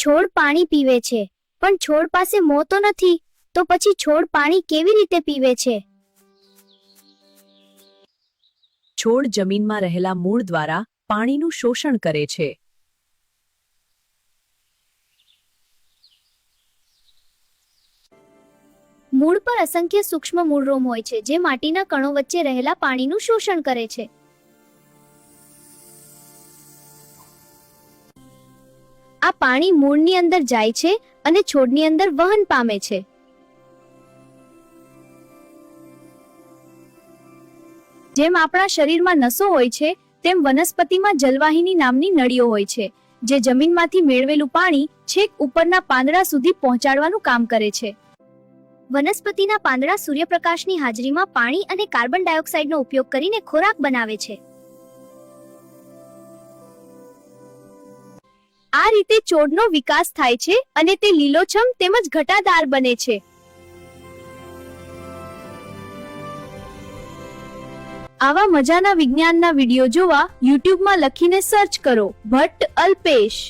છોડ પાણી પીવે છે, પણ છોડ પાસે મોં તો નથી, તો પછી છોડ પાણી કેવી રીતે પીવે છે? છોડ જમીનમાં રહેલા મૂળ દ્વારા પાણીનું શોષણ કરે છે. મૂળ પર અસંખ્ય સૂક્ષ્મ મૂળરોમ હોય છે, જે માટીના કણો વચ્ચે રહેલા પાણીનું શોષણ કરે છે. આ પાણી મૂળની અંદર જાય છે અને છોડની અંદર વહન પામે છે. જેમ આપણા શરીરમાં નસો હોય છે, તેમ વનસ્પતિમાં જલવાહિની નામની નળીઓ હોય છે, જે જમીનમાંથી મેળવેલું પાણી છેક ઉપરના પાંદડા સુધી પહોંચાડવાનું કામ કરે છે. વનસ્પતિના પાંદડા સૂર્યપ્રકાશની હાજરીમાં પાણી અને કાર્બન ડાયોક્સાઇડનો ઉપયોગ કરીને ખોરાક બનાવે છે. આ રીતે છોડનો વિકાસ થાય છે અને તે લીલોછમ તેમજ ઘટાદાર બને છે. આવા મજાના વિજ્ઞાનના વિડીયો જોવા યુટ્યુબમાં લખીને સર્ચ કરો ભટ્ટ અલ્પેશ.